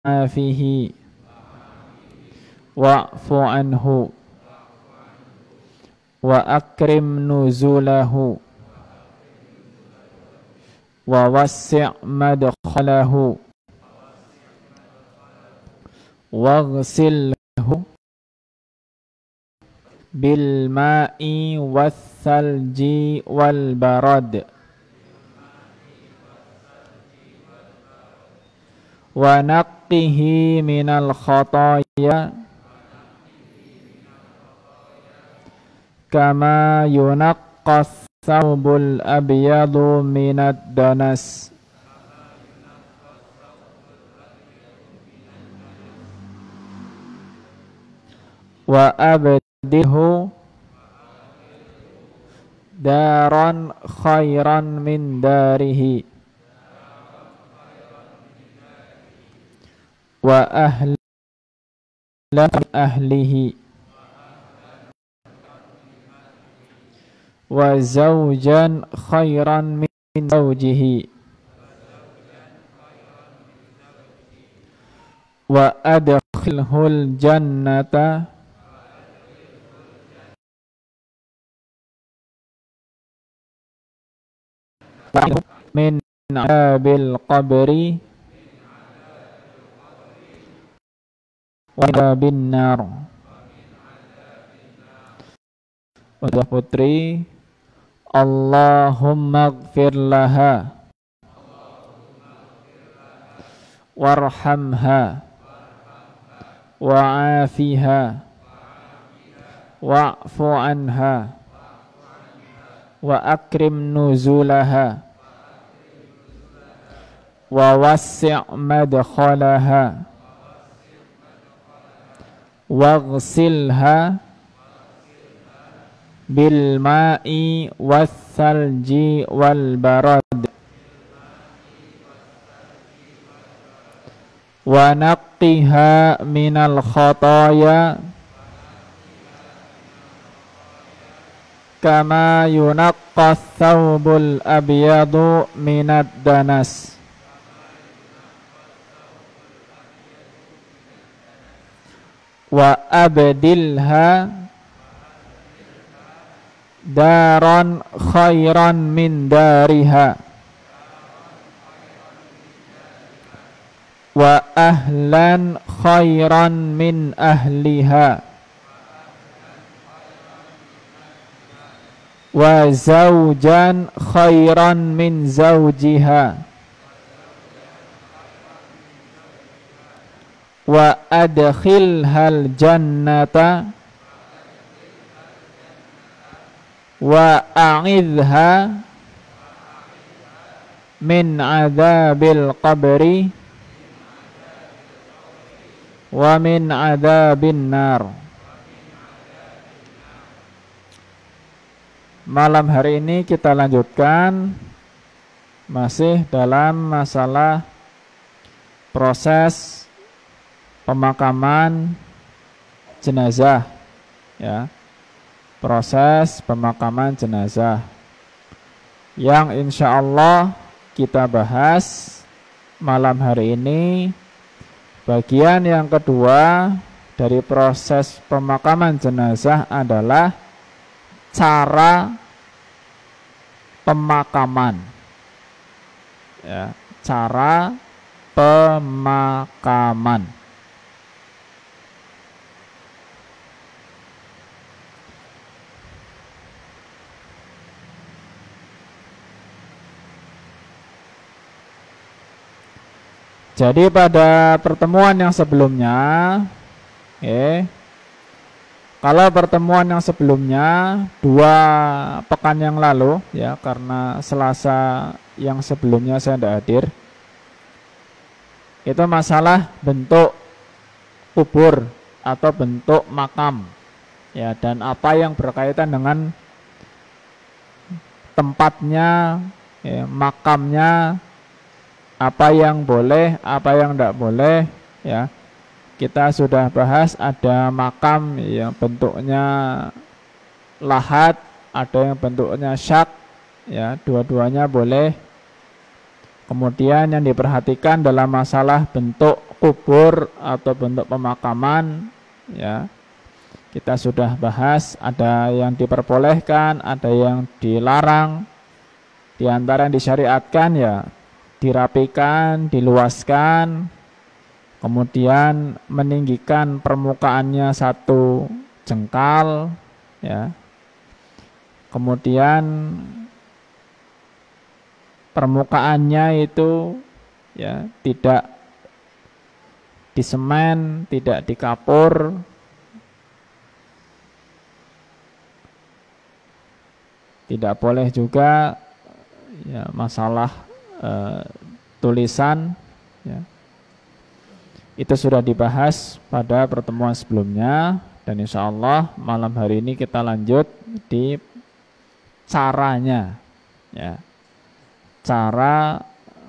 وعافه واعف عنه وأكرم نزله ووسع مدخله واغسله بالماء والثلج والبرد ونقه من الخطايا كما ينقى الثوب الأبيض من الدنس وأبدله دارا خيرا من داره وأهلا من أهله وزوجا خيرا من زوجه وأدخله الجنة من عذاب القبر وعذاب النار. Untuk putri, Allahumma gfir laha warhamha wa'afiha wa'fu anha wa akrim nuzulaha wa wassi' madkhalaha waghsilha bil ma'i wath-thalji wal barad wa naqqiha minal khataya kama yunaqqa thawbul abyadu minad danas wa abdilha daran khairan min dariha wa ahlan khairan min ahliha wa zawjan khairan min zawjiha wa adkhilhal jannata wa a'idha min adzabil qabri wa min adzabin nar. Malam hari ini kita lanjutkan masih dalam masalah proses pemakaman jenazah, ya. Proses pemakaman jenazah yang insya Allah kita bahas malam hari ini. Bagian yang kedua dari proses pemakaman jenazah adalah cara pemakaman, ya, cara pemakaman. Jadi pada pertemuan yang sebelumnya, kalau pertemuan yang sebelumnya 2 pekan yang lalu, ya, karena Selasa yang sebelumnya saya tidak hadir, itu masalah bentuk kubur atau bentuk makam, ya, dan apa yang berkaitan dengan tempatnya, ya, makamnya, apa yang boleh, apa yang tidak boleh, ya. Kita sudah bahas ada makam yang bentuknya lahat, ada yang bentuknya syak, ya, dua-duanya boleh. Kemudian yang diperhatikan dalam masalah bentuk kubur atau bentuk pemakaman, ya. Kita sudah bahas ada yang diperbolehkan, ada yang dilarang. Di antara yang disyariatkan ya dirapikan, diluaskan, kemudian meninggikan permukaannya 1 jengkal, ya. Kemudian permukaannya itu ya tidak disemen, tidak dikapur. Tidak boleh juga ya masalah tulisan, ya. Itu sudah dibahas pada pertemuan sebelumnya, dan insya Allah malam hari ini kita lanjut di caranya, ya. Cara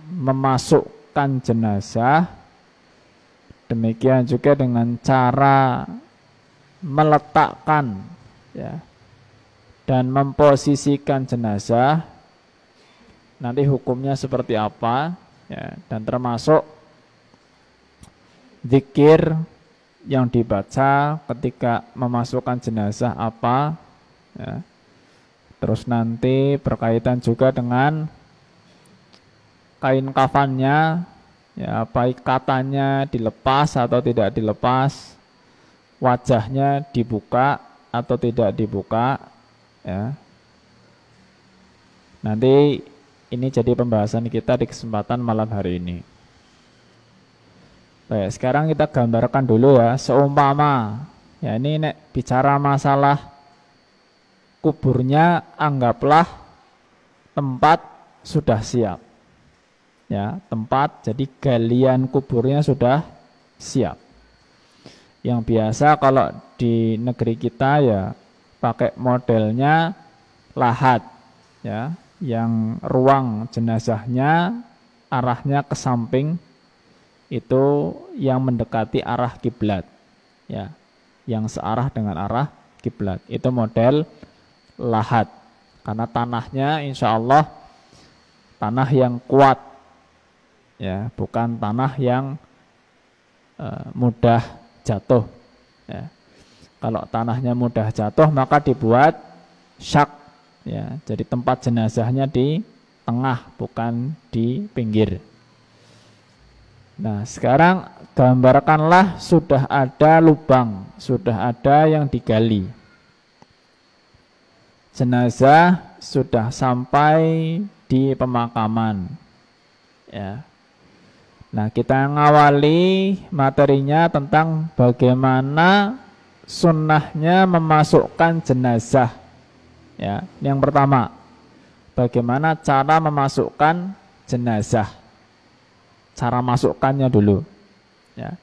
memasukkan jenazah, demikian juga dengan cara meletakkan, ya, dan memposisikan jenazah, nanti hukumnya seperti apa, ya, dan termasuk zikir yang dibaca ketika memasukkan jenazah apa, ya. Terus nanti berkaitan juga dengan kain kafannya, ya, apa ikatannya dilepas atau tidak dilepas, wajahnya dibuka atau tidak dibuka, ya. Nanti ini jadi pembahasan kita di kesempatan malam hari ini. Baik, sekarang kita gambarkan dulu ya, seumpama ya ini bicara masalah kuburnya, anggaplah tempat sudah siap. Ya, tempat jadi galian kuburnya sudah siap. Yang biasa kalau di negeri kita ya pakai modelnya lahat, ya, yang ruang jenazahnya arahnya ke samping, itu yang mendekati arah kiblat, ya, yang searah dengan arah kiblat, itu model lahat, karena tanahnya insya Allah tanah yang kuat, ya, bukan tanah yang mudah jatuh, ya. Kalau tanahnya mudah jatuh maka dibuat syak, ya, jadi tempat jenazahnya di tengah bukan di pinggir. Nah, sekarang gambarkanlah sudah ada lubang, sudah ada yang digali. Jenazah sudah sampai di pemakaman, ya. Nah, kita ngawali materinya tentang bagaimana sunnahnya memasukkan jenazah, ya. Yang pertama, bagaimana cara memasukkan jenazah, cara masukkannya dulu, ya.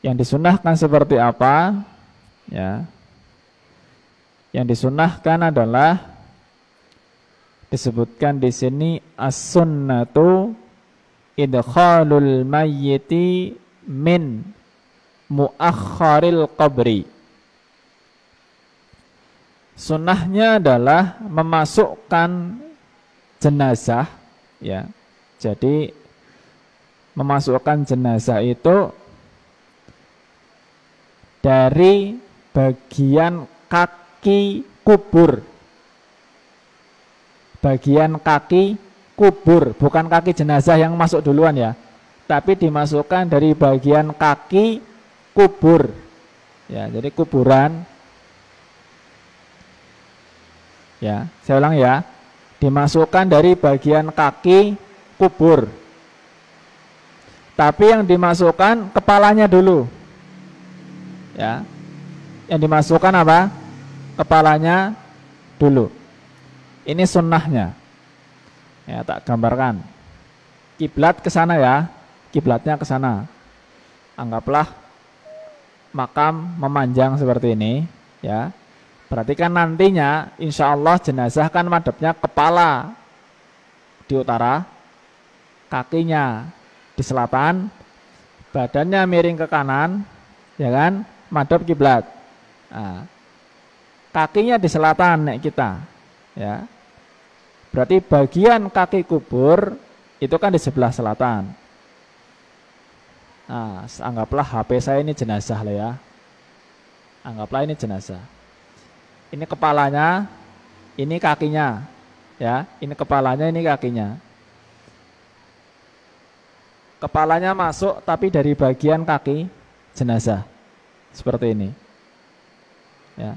Yang disunnahkan seperti apa, ya. Yang disunnahkan adalah disebutkan di sini as-sunnatu idkhalul mayyiti min muakhkharil qabri. Sunnahnya adalah memasukkan jenazah, ya. Jadi memasukkan jenazah itu dari bagian kaki kubur. Bagian kaki kubur, bukan kaki jenazah yang masuk duluan, ya, tapi dimasukkan dari bagian kaki kubur, ya, jadi kuburan, ya, saya ulang ya, dimasukkan dari bagian kaki kubur, tapi yang dimasukkan kepalanya dulu, ya, yang dimasukkan apa? Kepalanya dulu. Ini sunnahnya, ya, tak gambarkan. Kiblat ke sana, ya, kiblatnya ke sana. Anggaplah makam memanjang seperti ini, ya. Berarti kan nantinya insya Allah jenazah kan madhabnya kepala di utara, kakinya di selatan, badannya miring ke kanan, ya kan, madhab kiblat. Nah, kakinya di selatan nek kita, ya. Berarti bagian kaki kubur itu kan di sebelah selatan. Nah, anggaplah HP saya ini jenazah lah ya. Anggaplah ini jenazah. Ini kepalanya, ini kakinya, ya. Ini kepalanya, ini kakinya. Kepalanya masuk tapi dari bagian kaki jenazah. Seperti ini. Ya.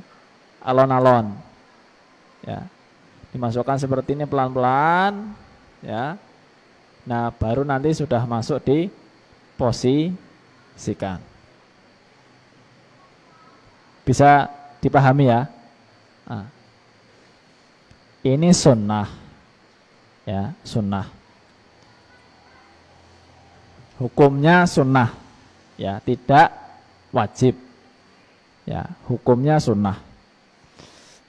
Alon-alon. Ya. Dimasukkan seperti ini pelan-pelan, ya. Nah, baru nanti sudah masuk di posisikan. Bisa dipahami ya? Nah, ini sunnah, ya, sunnah. Hukumnya sunnah, ya, tidak wajib, ya, hukumnya sunnah.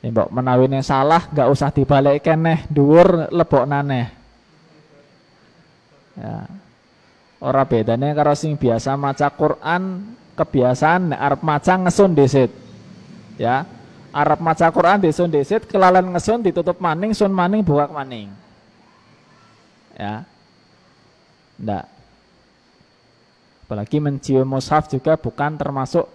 Mbok menawine salah, nggak usah dibalik keneh, dhuwur lebok naneh. Ya. Ora bedane karo sing biasa maca Quran, kebiasaan nek arep maca ngesun dhisik. Ya. Arep maca Quran disun dhisik, kelalen ngesun ditutup maning, sun maning buka maning. Ya. Ndak. Apalagi mencium mushaf juga bukan termasuk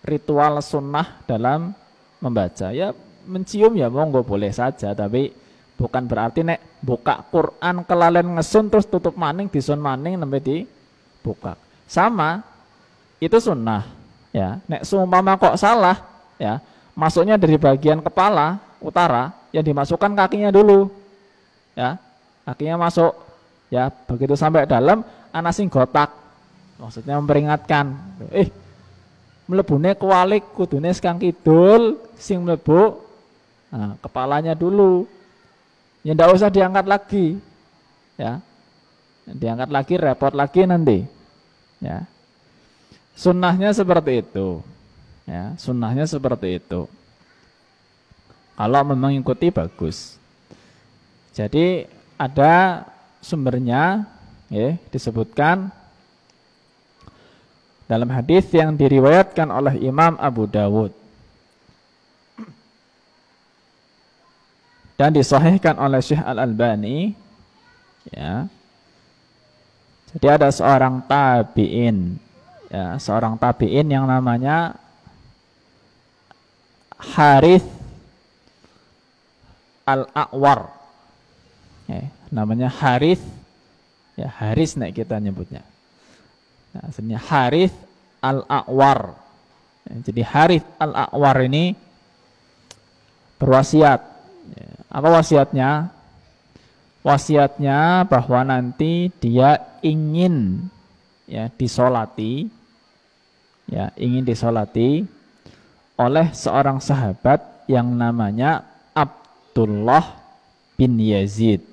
ritual sunnah dalam membaca. Ya, mencium ya monggo boleh saja, tapi bukan berarti nek buka Quran kelalen ngesun terus tutup maning disun maning nembe dibuka. Sama itu sunnah, ya. Nek seumpama kok salah, ya, masuknya dari bagian kepala utara, yang dimasukkan kakinya dulu. Ya. Kakinya masuk, ya, begitu sampai dalam ana sing gotak. Maksudnya memperingatkan. Mlebune kualik kudune sekang kidul, sing mlebu nah, kepalanya dulu. Ya ndak usah diangkat lagi. Ya. Diangkat lagi repot lagi nanti. Ya. Sunnahnya seperti itu. Ya, sunnahnya seperti itu. Kalau memang mengikuti bagus. Jadi ada sumbernya, ya, disebutkan dalam hadis yang diriwayatkan oleh Imam Abu Dawud dan disahihkan oleh Syekh Al-Albani, ya. Jadi ada seorang tabi'in, ya, seorang tabi'in yang namanya Harith Al-A'war, ya, namanya Harith, ya, Haris nek kita nyebutnya. Nah, aslinya Harith Al-A'war. Ya, jadi Harith Al-A'war ini berwasiat. Ya, apa wasiatnya? Wasiatnya bahwa nanti dia ingin, ya, disolati, ya, ingin disolati oleh seorang sahabat yang namanya Abdullah bin Yazid.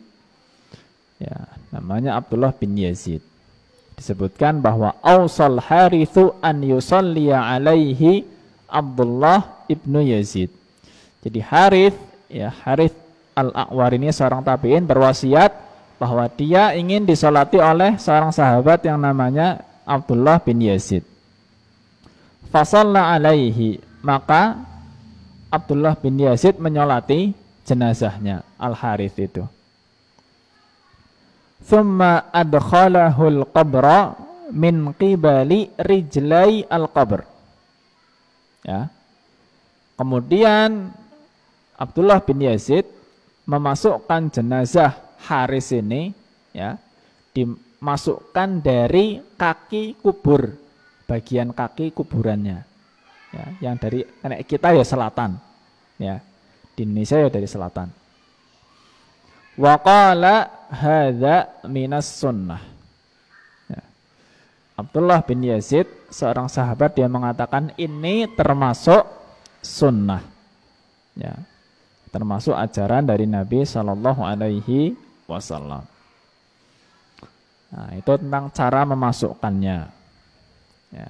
Ya, namanya Abdullah bin Yazid. Disebutkan bahwa Ausal Harithu an yusalliya alaihi Abdullah ibnu Yazid. Jadi Harith, ya, Harith Al-A'war ini seorang tabi'in berwasiat bahwa dia ingin disolati oleh seorang sahabat yang namanya Abdullah bin Yazid. Fasalla alaihi, maka Abdullah bin Yazid menyolati jenazahnya Al-Harith itu. Thumma adkhalahul qabra min qibali rijlai al-qabr. Ya. Kemudian Abdullah bin Yazid memasukkan jenazah Haris ini, ya, dimasukkan dari kaki kubur, bagian kaki kuburannya, ya, yang dari kita ya selatan, ya, di Indonesia ya dari selatan. Wa qala hadza minas sunnah. Ya. Abdullah bin Yazid seorang sahabat, dia mengatakan ini termasuk sunnah, ya, termasuk ajaran dari Nabi Shallallahu Alaihi Wasallam. Nah, itu tentang cara memasukkannya. Ya.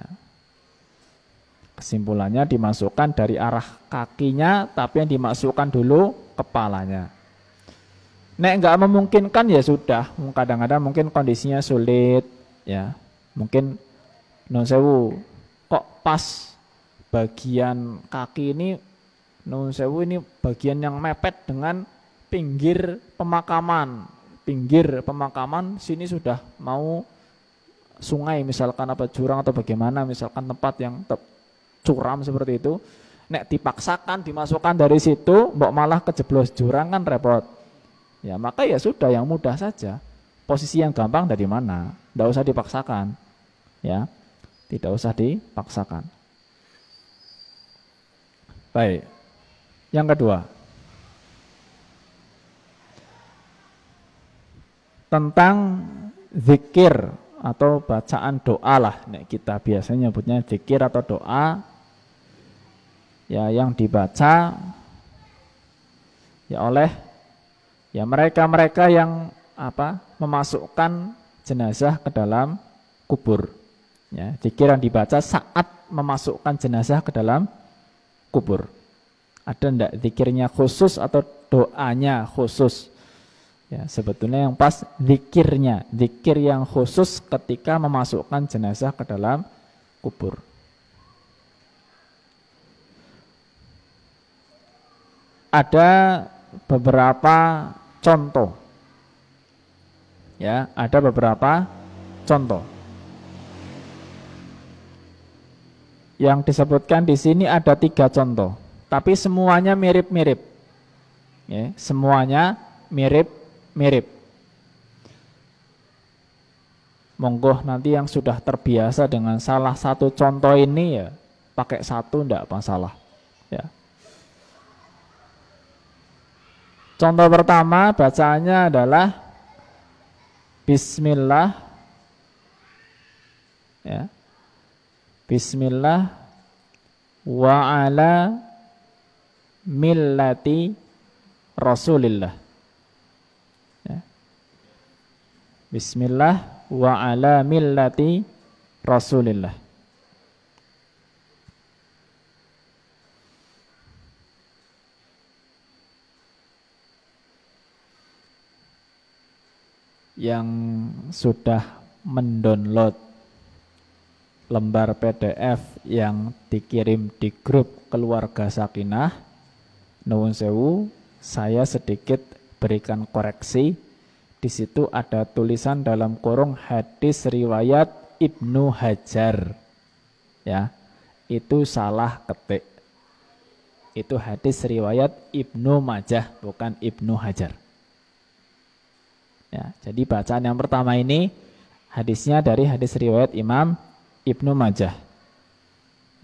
Kesimpulannya dimasukkan dari arah kakinya, tapi yang dimasukkan dulu kepalanya. Nek nggak memungkinkan ya sudah. Kadang-kadang mungkin kondisinya sulit, ya. Mungkin non sewu, kok pas bagian kaki ini nun sewu ini bagian yang mepet dengan pinggir pemakaman, pinggir pemakaman, sini sudah mau sungai misalkan apa jurang atau bagaimana, misalkan tempat yang curam seperti itu, nek dipaksakan dimasukkan dari situ, mbok malah kejeblos jurang kan repot. Ya maka ya sudah yang mudah saja. Posisi yang gampang dari mana? Tidak usah dipaksakan. Ya, tidak usah dipaksakan. Baik. Yang kedua, tentang zikir atau bacaan doa lah. Nek kita biasanya nyebutnya zikir atau doa. Ya yang dibaca ya oleh ya mereka-mereka yang memasukkan jenazah ke dalam kubur. Ya, zikir yang dibaca saat memasukkan jenazah ke dalam kubur. Ada ndak zikirnya khusus atau doanya khusus? Ya, sebetulnya yang pas zikirnya, zikir yang khusus ketika memasukkan jenazah ke dalam kubur. Ada beberapa contoh. Ya, ada beberapa contoh. Yang disebutkan di sini ada 3 contoh, tapi semuanya mirip-mirip. Ya, semuanya mirip-mirip. Monggo nanti yang sudah terbiasa dengan salah satu contoh ini ya pakai satu enggak masalah. Ya. Contoh pertama bacaannya adalah Bismillah, ya. Bismillah wa ala millati Rasulillah. Ya. Bismillah wa ala millati Rasulillah. Yang sudah mendownload lembar PDF yang dikirim di grup keluarga Sakinah, nuwun sewu, saya sedikit berikan koreksi. Di situ ada tulisan dalam kurung hadis riwayat Ibnu Hajar. Ya, itu salah ketik. Itu hadis riwayat Ibnu Majah, bukan Ibnu Hajar. Ya, jadi bacaan yang pertama ini hadisnya dari hadis riwayat Imam Ibnu Majah.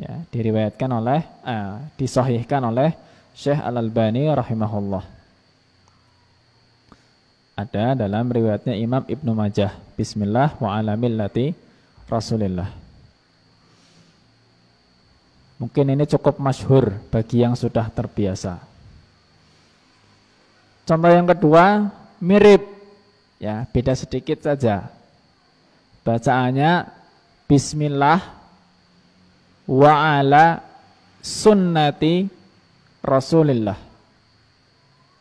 Ya, diriwayatkan oleh disahihkan oleh Syekh Al-Albani rahimahullah. Ada dalam riwayatnya Imam Ibnu Majah. Bismillah wa ala millati Rasulillah. Mungkin ini cukup masyhur bagi yang sudah terbiasa. Contoh yang kedua mirip. Ya, beda sedikit saja. Bacaannya Bismillah wa ala sunnati Rasulillah.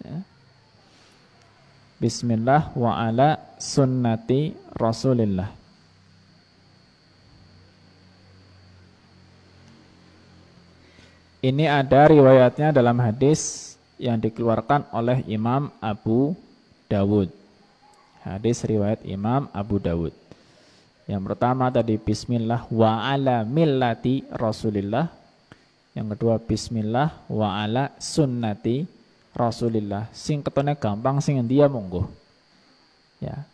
Ya. Bismillah wa ala sunnati Rasulillah. Ini ada riwayatnya dalam hadis yang dikeluarkan oleh Imam Abu Dawud. Hadis riwayat Imam Abu Dawud. Yang pertama tadi Bismillah wa ala millati Rasulillah. Yang kedua Bismillah wa ala sunnati Rasulillah. Sing ketone gampang, sing endi ya monggo. Ya.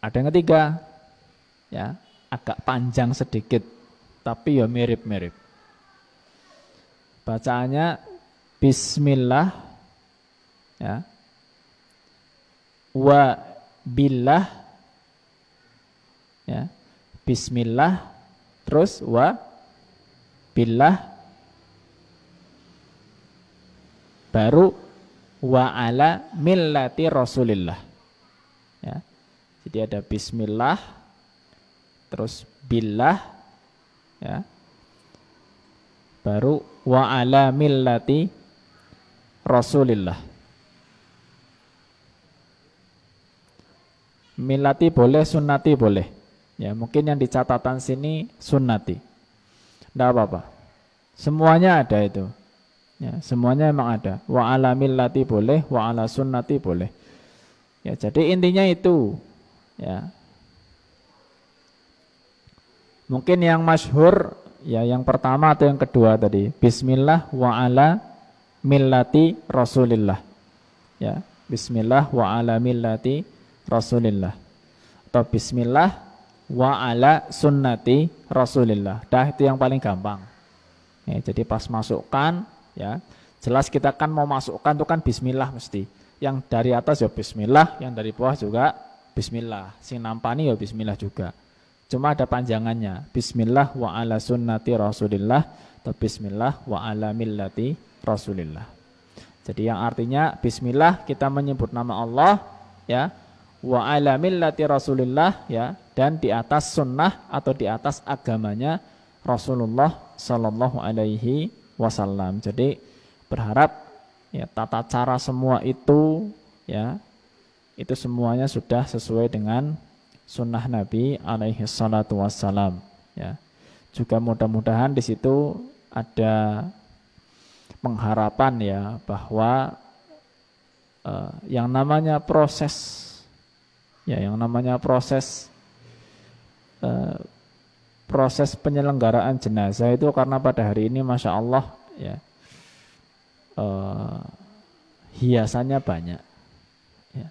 Ada yang ketiga. Ya, agak panjang sedikit tapi ya mirip-mirip. Bacaannya Bismillah, ya, wa billah, ya, Bismillah, terus wa billah, baru wa ala millati Rasulillah. Ya, jadi ada Bismillah, terus billah, ya, baru wa ala millati Rasulillah. Millati boleh, sunnati boleh. Ya, mungkin yang di catatan sini sunnati. Tidak apa-apa. Semuanya ada itu. Ya, semuanya memang ada. Wa ala millati boleh, wa ala sunnati boleh. Ya, jadi intinya itu. Ya. Mungkin yang masyhur ya yang pertama atau yang kedua tadi. Bismillah wa ala millati Rasulillah. Ya, bismillah wa ala millati Rasulillah. Atau bismillah wa ala sunnati Rasulillah. Dah itu yang paling gampang. Ya, jadi pas masukkan ya, jelas kita kan mau masukkan itu kan bismillah mesti. Yang dari atas ya bismillah, yang dari bawah juga bismillah. Sing nampani ya bismillah juga. Cuma ada panjangannya. Bismillah wa ala sunnati Rasulillah atau bismillah wa ala millati Rasulillah. Jadi yang artinya bismillah kita menyebut nama Allah ya, wa ala millati Rasulillah ya, dan di atas sunnah atau di atas agamanya Rasulullah sallallahu alaihi wasallam. Jadi berharap ya tata cara semua itu ya, itu semuanya sudah sesuai dengan sunnah Nabi alaihi salatu wassalam ya. Juga mudah-mudahan di situ ada pengharapan ya bahwa yang namanya proses ya, yang namanya proses penyelenggaraan jenazah itu karena pada hari ini Masya Allah ya, hiasannya banyak ya,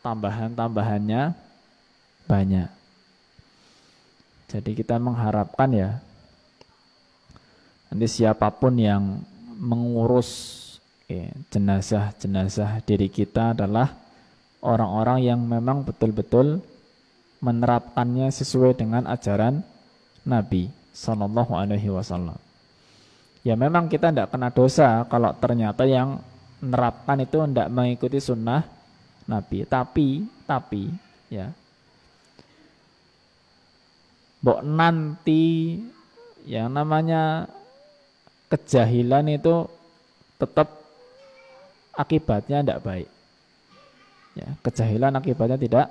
tambahannya banyak. Jadi kita mengharapkan ya nanti siapapun yang mengurus jenazah diri kita adalah orang-orang yang memang betul-betul menerapkannya sesuai dengan ajaran Nabi Sallallahu Alaihi Wasallam. Ya memang kita tidak kena dosa kalau ternyata yang menerapkan itu tidak mengikuti sunnah Nabi. Tapi ya, mbok nanti yang namanya kejahilan itu tetap akibatnya tidak baik. Ya, kejahilan akibatnya tidak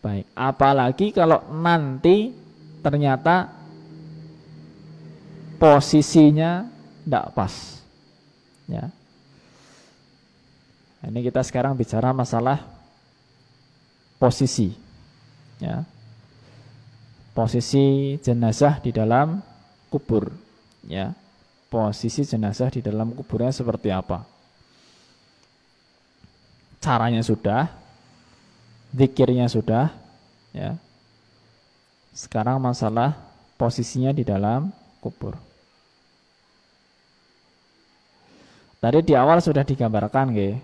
baik. Apalagi kalau nanti ternyata posisinya tidak pas. Ya. Ini kita sekarang bicara masalah posisi. Ya. Posisi jenazah di dalam kubur. Ya. Posisi jenazah di dalam kuburnya seperti apa? Caranya sudah, zikirnya sudah, ya. Sekarang masalah posisinya di dalam kubur. Tadi di awal sudah digambarkan, nggih.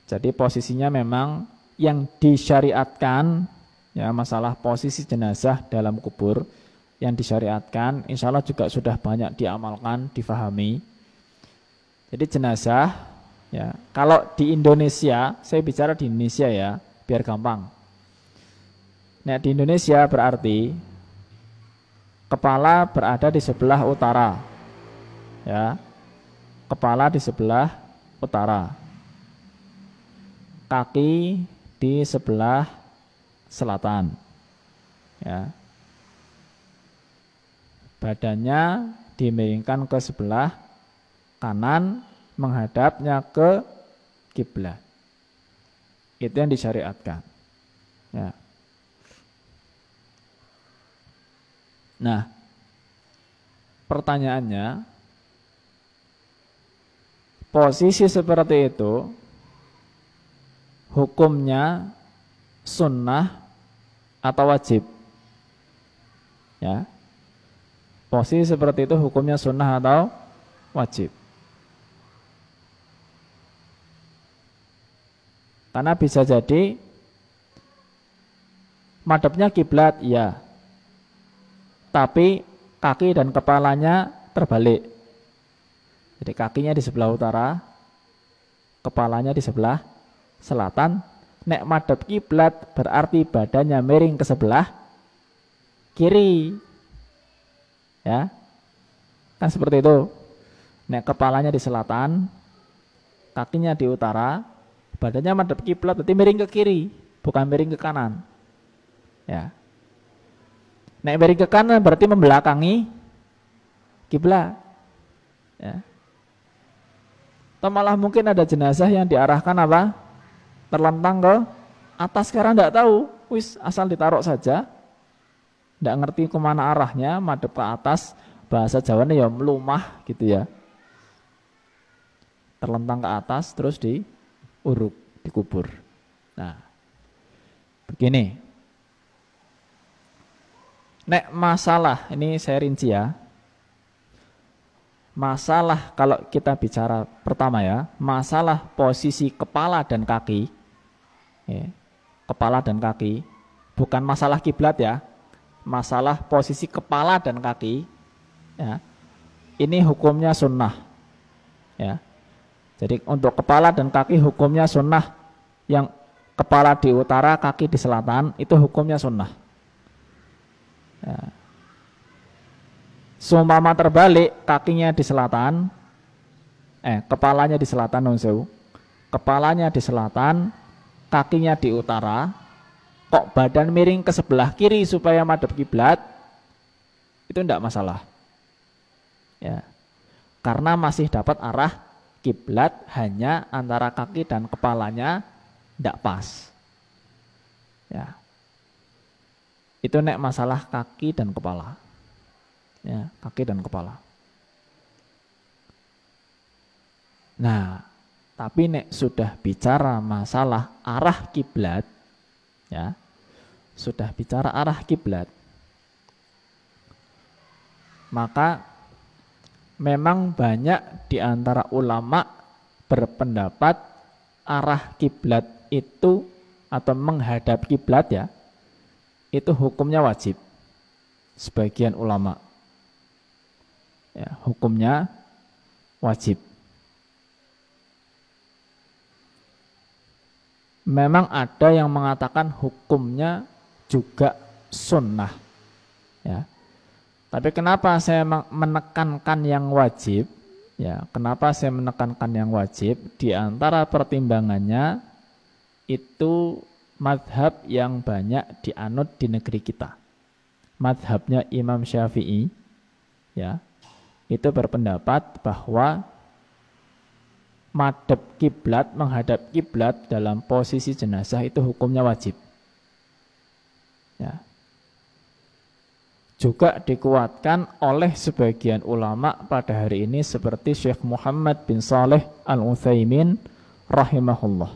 Jadi posisinya memang yang disyariatkan, ya, masalah posisi jenazah dalam kubur yang disyariatkan, insya Allah juga sudah banyak diamalkan, difahami. Jadi jenazah, ya, kalau di Indonesia, saya bicara di Indonesia ya, biar gampang. Nah, di Indonesia berarti kepala berada di sebelah utara, ya, kepala di sebelah utara, kaki di sebelah selatan, ya, badannya dimiringkan ke sebelah kanan, menghadapnya ke kiblat. Itu yang disyariatkan. Ya. Nah, pertanyaannya, posisi seperti itu hukumnya sunnah atau wajib? Ya. Posisi seperti itu hukumnya sunnah atau wajib? Karena bisa jadi madhabnya kiblat, ya, tapi kaki dan kepalanya terbalik. Jadi kakinya di sebelah utara, kepalanya di sebelah selatan. Nek madhab kiblat berarti badannya miring ke sebelah kiri. Ya, kan seperti itu. Nek kepalanya di selatan, kakinya di utara, badannya madhab kiblat berarti miring ke kiri, bukan miring ke kanan. Ya. Nek miring ke kanan berarti membelakangi kiblat. Ya. Atau malah mungkin ada jenazah yang diarahkan apa? Terlentang ke atas, sekarang enggak tahu. Wis asal ditaruh saja. Enggak ngerti kemana arahnya, madep ke atas. Bahasa Jawanya ya melumah gitu ya. Terlentang ke atas terus diuruk, dikubur. Nah, begini. Nek masalah, ini saya rinci ya. Masalah kalau kita bicara pertama ya, masalah posisi kepala dan kaki, ya, kepala dan kaki, bukan masalah kiblat ya, masalah posisi kepala dan kaki, ya, ini hukumnya sunnah, ya. Jadi untuk kepala dan kaki hukumnya sunnah, yang kepala di utara, kaki di selatan, itu hukumnya sunnah. Ya. Seumpama terbalik, kakinya di selatan, kepalanya di selatan, kepalanya di selatan, kakinya di utara, kok badan miring ke sebelah kiri supaya madhep kiblat, itu tidak masalah. Ya, karena masih dapat arah kiblat, hanya antara kaki dan kepalanya tidak pas. Ya, itu nek masalah kaki dan kepala. Ya, kaki dan kepala. Nah, tapi nek sudah bicara masalah arah kiblat, ya, sudah bicara arah kiblat, maka memang banyak di antara ulama berpendapat arah kiblat itu atau menghadap kiblat ya, itu hukumnya wajib. Sebagian ulama. Ya, hukumnya wajib. Memang ada yang mengatakan hukumnya juga sunnah. Ya. Tapi kenapa saya menekankan yang wajib? Ya, kenapa saya menekankan yang wajib? Di antara pertimbangannya itu madhab yang banyak dianut di negeri kita. Madhabnya Imam Syafi'i, ya, itu berpendapat bahwa madhab kiblat, menghadap kiblat dalam posisi jenazah itu hukumnya wajib. Ya. Juga dikuatkan oleh sebagian ulama pada hari ini seperti Syekh Muhammad bin Shalih Al-Utsaimin rahimahullah.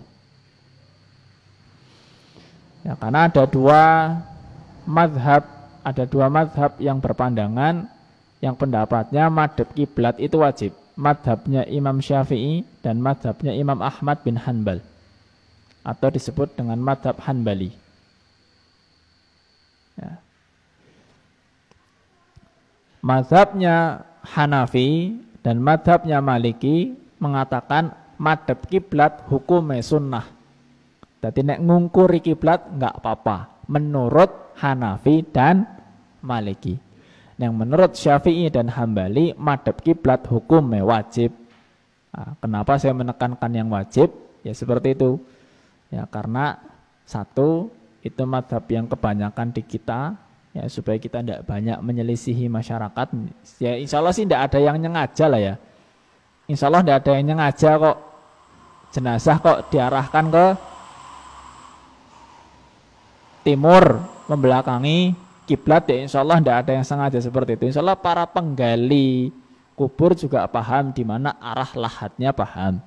Ya, karena ada dua madhab yang berpandangan yang pendapatnya madhab kiblat itu wajib. Madhabnya Imam Syafi'i dan madhabnya Imam Ahmad bin Hanbal, atau disebut dengan madhab Hanbali. Ya. Madhabnya Hanafi dan madhabnya Maliki mengatakan madhab kiblat hukumnya sunnah. Jadi nek ngungkuri kiblat enggak apa-apa menurut Hanafi dan Maliki. Yang menurut Syafi'i dan Hambali madhab kiblat hukumnya wajib. Nah, kenapa saya menekankan yang wajib? Ya seperti itu. Ya karena satu, itu madhab yang kebanyakan di kita, ya supaya kita tidak banyak menyelisihi masyarakat. Ya insya Allah sih tidak ada yang nyengaja lah ya. Insya Allah tidak ada yang nyengaja kok jenazah kok diarahkan ke timur membelakangi kiblat, ya insya Allah tidak ada yang sengaja seperti itu. Insya Allah para penggali kubur juga paham di mana arah lahatnya, paham.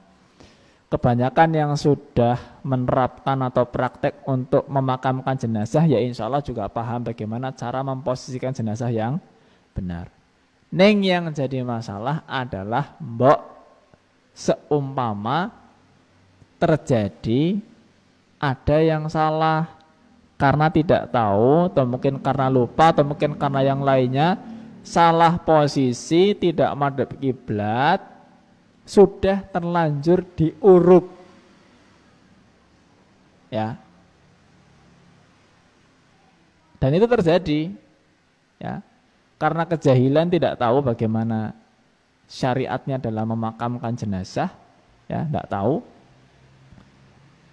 Kebanyakan yang sudah menerapkan atau praktek untuk memakamkan jenazah ya insya Allah juga paham bagaimana cara memposisikan jenazah yang benar. Neng yang jadi masalah adalah mbok seumpama terjadi ada yang salah karena tidak tahu, atau mungkin karena lupa, atau mungkin karena yang lainnya, salah posisi, tidak madhab kiblat, sudah terlanjur diuruk. Ya. Dan itu terjadi, ya. Karena kejahilan tidak tahu bagaimana syariatnya dalam memakamkan jenazah, ya, tidak tahu.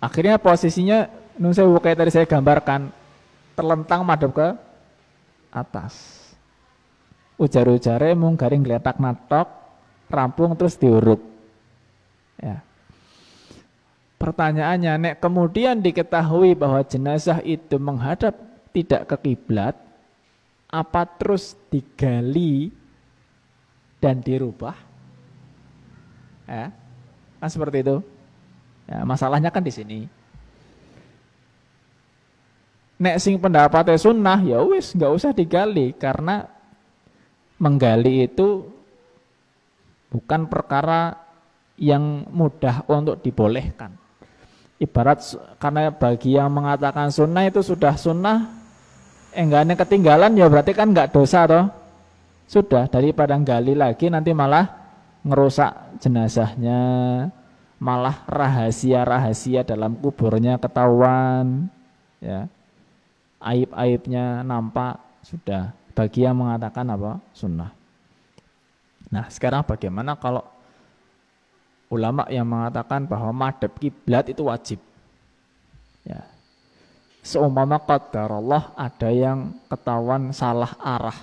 Akhirnya posisinya sewu kayak tadi saya gambarkan, terlentang madhep ke atas. Ujar-ujare mung garing gletak natok, rampung terus diuruk. Ya. Pertanyaannya, nek kemudian diketahui bahwa jenazah itu menghadap tidak ke kiblat, apa terus digali dan dirubah? Ya, kan seperti itu. Ya, masalahnya kan di sini. Nek sing pendapatnya sunnah, ya wis nggak usah digali, karena menggali itu bukan perkara yang mudah untuk dibolehkan. Ibarat karena bagi yang mengatakan sunnah itu sudah sunnah, enggaknya ketinggalan ya berarti kan nggak dosa toh. Sudah, daripada gali lagi nanti malah ngerusak jenazahnya, malah rahasia-rahasia dalam kuburnya ketahuan, ya. Aib-aibnya nampak, sudah. Bagi yang mengatakan apa? Sunnah. Nah, sekarang bagaimana kalau ulama yang mengatakan bahwa madhab kiblat itu wajib? Ya. Seumpama qadarullah ada yang ketahuan salah arah.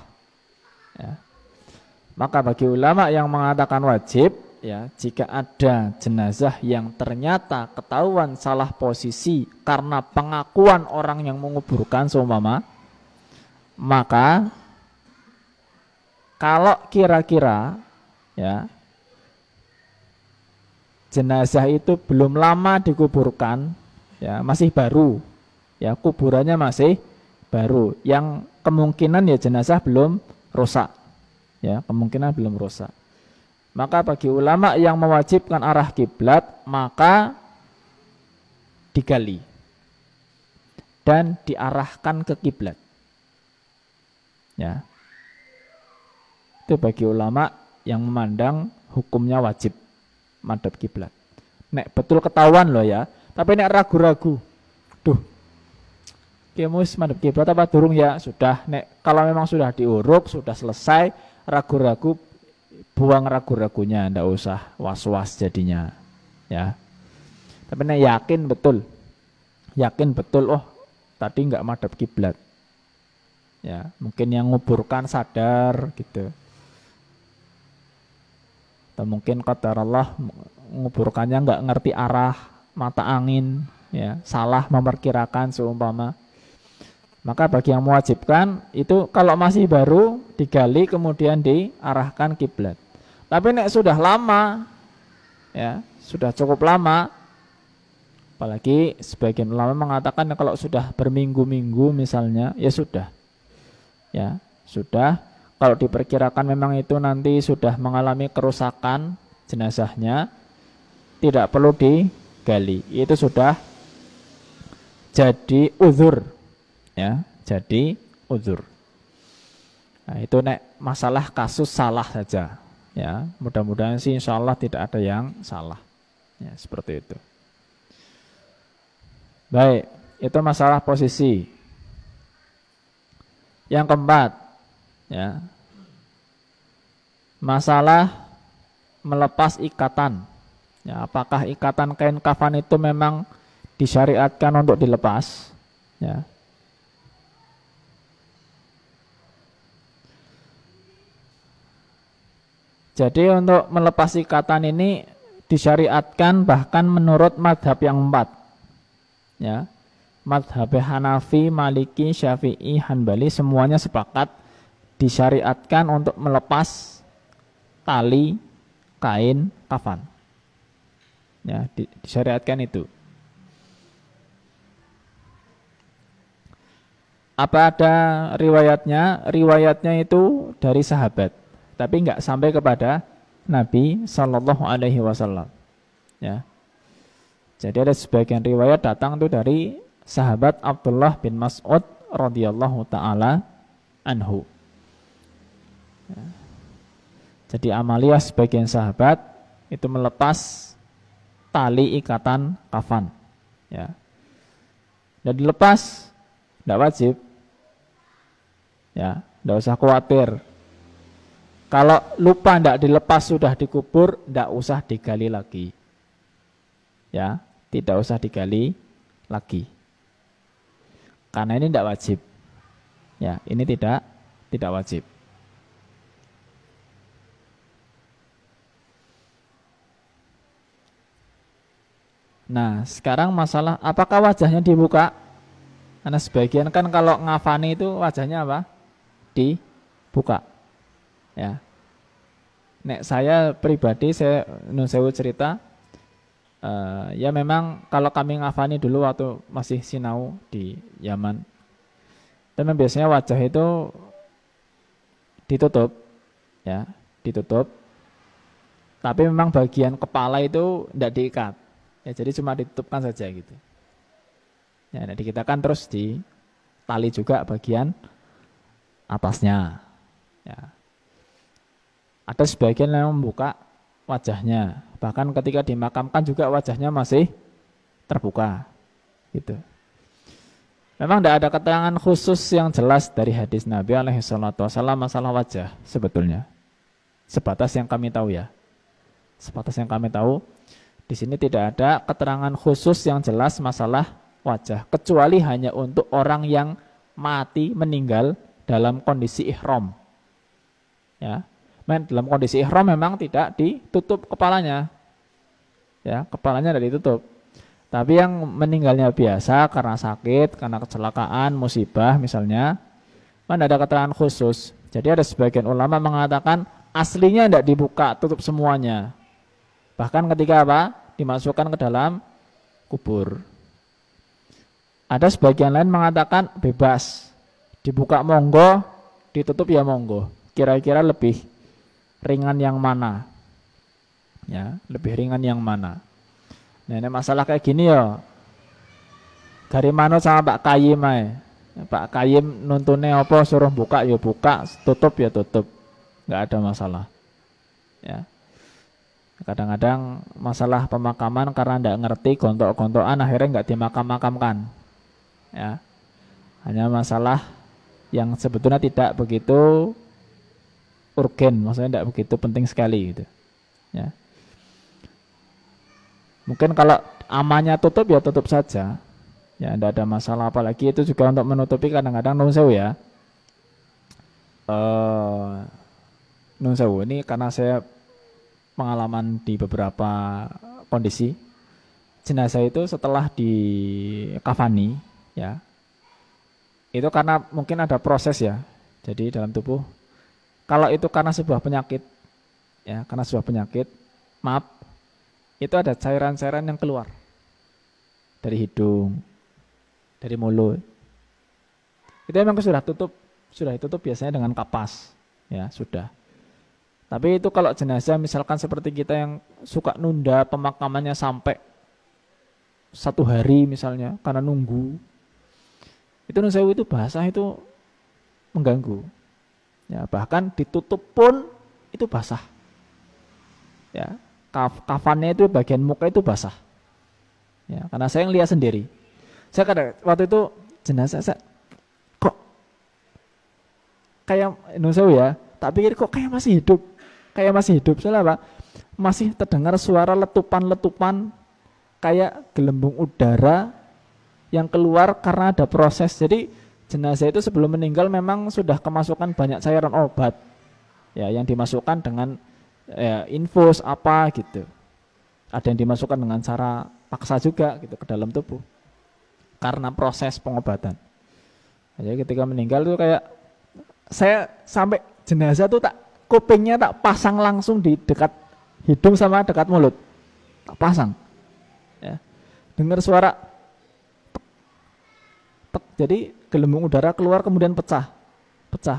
Ya. Maka bagi ulama yang mengatakan wajib, ya, jika ada jenazah yang ternyata ketahuan salah posisi karena pengakuan orang yang menguburkan seumpama, maka kalau kira-kira, ya, jenazah itu belum lama dikuburkan, ya, masih baru, ya, kuburannya masih baru, yang kemungkinan ya jenazah belum rusak, ya, kemungkinan belum rusak. Maka bagi ulama yang mewajibkan arah kiblat, maka digali dan diarahkan ke kiblat. Ya. Itu bagi ulama yang memandang hukumnya wajib madhab kiblat. Nek betul ketahuan loh ya, tapi nek ragu-ragu, duh, kemus madhab kiblat apa durung ya, sudah, nek kalau memang sudah diuruk, sudah selesai, ragu-ragu, buang ragu-ragunya, ndak usah was-was jadinya, ya. Tapi nek yakin betul, oh tadi nggak madhab kiblat, ya, mungkin yang nguburkan sadar gitu, atau mungkin qadarullah nguburkannya nggak ngerti arah mata angin, ya, salah memperkirakan seumpama. Maka bagi yang mewajibkan itu kalau masih baru digali kemudian diarahkan kiblat. Tapi nek sudah lama, ya, sudah cukup lama, apalagi sebagian ulama mengatakan kalau sudah berminggu-minggu misalnya, ya sudah, ya sudah. Kalau diperkirakan memang itu nanti sudah mengalami kerusakan jenazahnya, tidak perlu digali, itu sudah jadi uzur, ya, jadi uzur. Nah, itu nek masalah kasus salah saja, ya, mudah-mudahan sih insya Allah tidak ada yang salah, ya, seperti itu. Baik, itu masalah posisi. Yang keempat, ya, masalah melepas ikatan, ya, apakah ikatan kain kafan itu memang disyariatkan untuk dilepas, ya. Jadi untuk melepas ikatan ini disyariatkan bahkan menurut madhab yang 4, ya, madhab Hanafi, Maliki, Syafi'i, Hanbali semuanya sepakat disyariatkan untuk melepas tali kain kafan, ya, disyariatkan itu. Apa ada riwayatnya? Riwayatnya itu dari sahabat, tapi nggak sampai kepada Nabi Shallallahu Alaihi Wasallam, ya. Jadi ada sebagian riwayat datang itu dari sahabat Abdullah bin Mas'ud radhiyallahu taala anhu. Ya. Jadi amalia sebagian sahabat itu melepas tali ikatan kafan, ya. Dan dilepas, tidak wajib, ya, tidak usah khawatir. Kalau lupa tidak dilepas sudah dikubur, tidak usah digali lagi, ya, tidak usah digali lagi, karena ini tidak wajib, ya, ini tidak wajib. Nah, sekarang masalah apakah wajahnya dibuka? Karena sebagian kan kalau ngafani itu wajahnya apa? Dibuka. Ya. Nek saya pribadi, saya nun sewu cerita, ya memang kalau kami ngafani dulu waktu masih sinau di Yaman, memang biasanya wajah itu ditutup, ya, ditutup. Tapi memang bagian kepala itu tidak diikat, ya, jadi cuma ditutupkan saja gitu. Ya, jadi kita kan terus di tali juga bagian atasnya. Ya. Ada sebagian yang membuka wajahnya, bahkan ketika dimakamkan juga wajahnya masih terbuka, gitu. Memang tidak ada keterangan khusus yang jelas dari hadis Nabi SAW masalah wajah sebetulnya. Sebatas yang kami tahu ya. Sebatas yang kami tahu, di sini tidak ada keterangan khusus yang jelas masalah wajah, kecuali hanya untuk orang yang mati meninggal dalam kondisi ihram. Ya, dalam kondisi ihram memang tidak ditutup kepalanya. Ya, kepalanya tidak ditutup. Tapi yang meninggalnya biasa karena sakit, karena kecelakaan, musibah misalnya, mana ada keterangan khusus. Jadi ada sebagian ulama mengatakan aslinya tidak dibuka, tutup semuanya. Bahkan ketika apa? Dimasukkan ke dalam kubur. Ada sebagian lain mengatakan bebas, dibuka monggo, ditutup ya monggo. Kira-kira lebih ringan yang mana? Ya, lebih ringan yang mana? Nah, ini masalah kayak gini ya. Gari manut sama Pak Kayim aja. Pak Kayim nuntunnya apa, suruh buka ya buka, tutup ya tutup. Nggak ada masalah. Ya. Kadang-kadang masalah pemakaman karena nggak ngerti gontok-gontokan akhirnya nggak dimakam-makamkan. Ya. Hanya masalah yang sebetulnya tidak begitu urgen, maksudnya tidak begitu penting sekali gitu. Ya. Mungkin kalau amannya tutup ya tutup saja. Ya, tidak ada masalah, apalagi itu juga untuk menutupi kadang-kadang nun sewu ya. Nun sewu ini karena saya pengalaman di beberapa kondisi jenazah itu setelah di kafani ya, itu karena mungkin ada proses ya, jadi dalam tubuh kalau itu karena sebuah penyakit ya, karena sebuah penyakit maaf, itu ada cairan-cairan yang keluar dari hidung, dari mulut, itu memang sudah ditutup biasanya dengan kapas ya sudah. Tapi itu kalau jenazah misalkan seperti kita yang suka nunda pemakamannya sampai 1 hari misalnya karena nunggu, itu nun sewu itu basah itu mengganggu. Ya, bahkan ditutup pun itu basah. Ya, kafannya itu bagian muka itu basah. Ya, karena saya lihat sendiri. Saya waktu itu jenazah saya kok kayak nun sewu ya, tak pikir kok kayak masih hidup. Kayak masih hidup, soalnya apa? Masih terdengar suara letupan-letupan kayak gelembung udara yang keluar karena ada proses. Jadi jenazah itu sebelum meninggal memang sudah kemasukan banyak cairan obat ya, yang dimasukkan dengan ya, infus apa gitu. Ada yang dimasukkan dengan cara paksa juga gitu ke dalam tubuh karena proses pengobatan. Jadi ketika meninggal itu kayak saya sampai jenazah tuh kupingnya tak pasang langsung di dekat hidung sama dekat mulut, tak pasang ya. Dengar suara tek, tek, jadi gelembung udara keluar kemudian pecah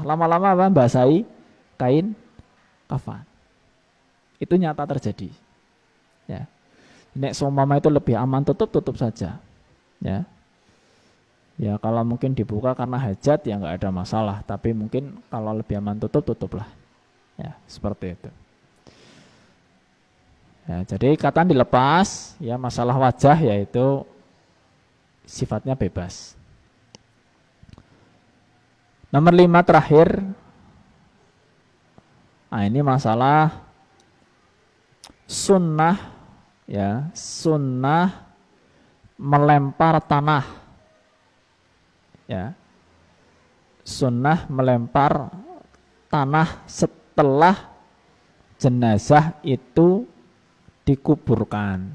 lama-lama apa, basahi kain kafan. Itu nyata terjadi ya. Nek seumpama itu lebih aman tutup saja ya. Ya kalau mungkin dibuka karena hajat ya nggak ada masalah, tapi mungkin kalau lebih aman tutuplah. Ya, seperti itu. Ya, jadi ikatan dilepas, ya masalah wajah yaitu sifatnya bebas. Nomor 5 terakhir. Nah, ini masalah sunnah ya, sunnah melempar tanah. Ya. Sunnah melempar tanah setelah jenazah itu dikuburkan.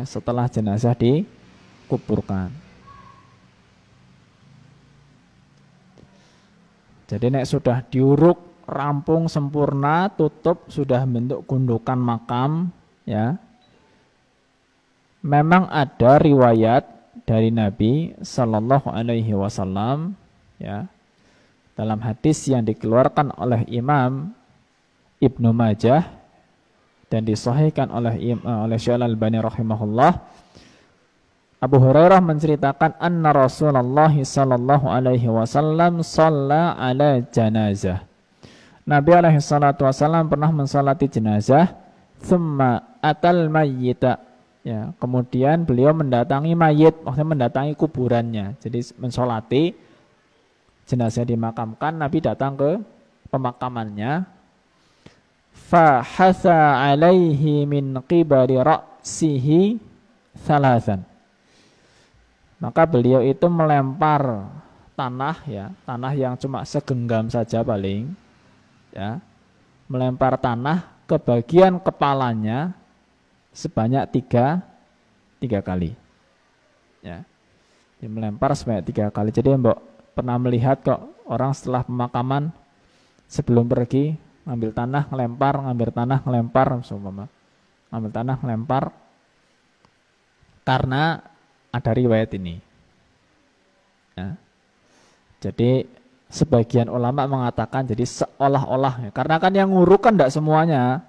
setelah jenazah dikuburkan. Jadi nek sudah diuruk rampung sempurna, tutup, sudah bentuk gundukan makam, ya. Memang ada riwayat dari Nabi Sallallahu Alaihi Wasallam, ya, dalam hadis yang dikeluarkan oleh Imam Ibnu Majah dan disahihkan oleh Syekh Al-Albani rahimahullah. Abu Hurairah menceritakan anna Rasulullah Sallallahu Alaihi Wasallam shalla ala janazah. Nabi alaihi salatu wasallam pernah mensalati jenazah, thumma atal mayyita, ya, kemudian beliau mendatangi mayit, maksudnya mendatangi kuburannya. Jadi mensolati jenazah dimakamkan, Nabi datang ke pemakamannya. Fa hasa alaihi min qibari ra'sihi thalathan. Maka beliau itu melempar tanah, ya, tanah yang cuma segenggam saja paling, ya, melempar tanah ke bagian kepalanya sebanyak tiga kali, ya. Dia melempar sebanyak 3 kali. Jadi Mbok pernah melihat kok orang setelah pemakaman sebelum pergi ngambil tanah ngelempar, ngambil tanah ngelempar, ngambil tanah ngelempar, karena ada riwayat ini, ya. Jadi sebagian ulama mengatakan jadi seolah-olah, ya, karena kan yang nguruk kan tidak semuanya,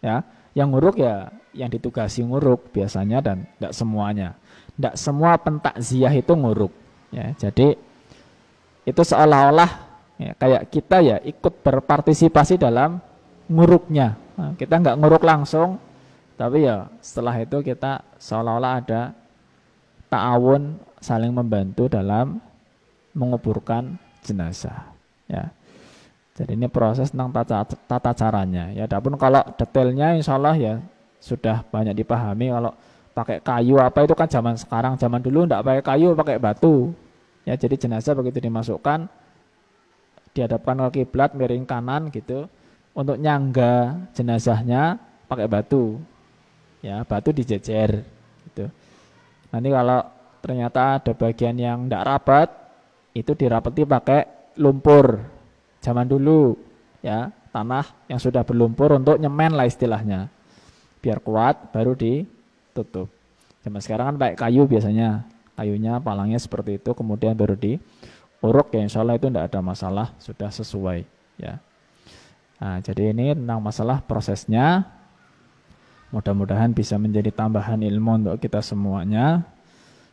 ya, yang nguruk ya yang ditugasi nguruk biasanya dan tidak semuanya, tidak semua pentakziah itu nguruk, ya. Jadi itu seolah-olah, ya, kayak kita ya ikut berpartisipasi dalam nguruknya. Nah, kita nggak nguruk langsung, tapi ya setelah itu kita seolah-olah ada ta'awun, saling membantu dalam menguburkan jenazah, ya. Jadi ini proses tentang tata caranya, ya. Adapun kalau detailnya insya Allah ya sudah banyak dipahami. Kalau pakai kayu apa itu kan zaman sekarang, zaman dulu enggak pakai kayu, pakai batu, ya. Jadi jenazah begitu dimasukkan dihadapkan ke kiblat, miring kanan gitu. Untuk nyangga jenazahnya pakai batu, ya, batu dijejer gitu. Nanti kalau ternyata ada bagian yang enggak rapat, itu dirapati pakai lumpur zaman dulu, ya, tanah yang sudah berlumpur untuk nyemen lah istilahnya, biar kuat baru ditutup. Zaman sekarang kan pakai kayu biasanya, kayunya palangnya seperti itu, kemudian baru diuruk, ya insya Allah itu tidak ada masalah, sudah sesuai, ya. Nah, jadi ini tentang masalah prosesnya. Mudah-mudahan bisa menjadi tambahan ilmu untuk kita semuanya.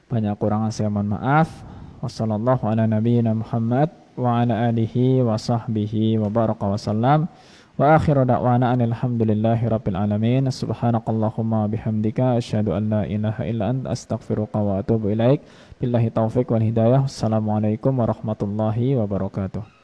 Banyak kurangan saya mohon maaf. Wassallallahu ala nabiyyina Muhammad wa ala alihi wa sahbihi wa baraka wa sallam. Wa akhiru da'wana alhamdulillahi rabbil alamin. Subhanakallahumma bihamdika asyhadu an la ilaha illa anta astaghfiruka wa atubu ilaik. Billahi taufik wal hidayah. Assalamualaikum warahmatullahi wabarakatuh.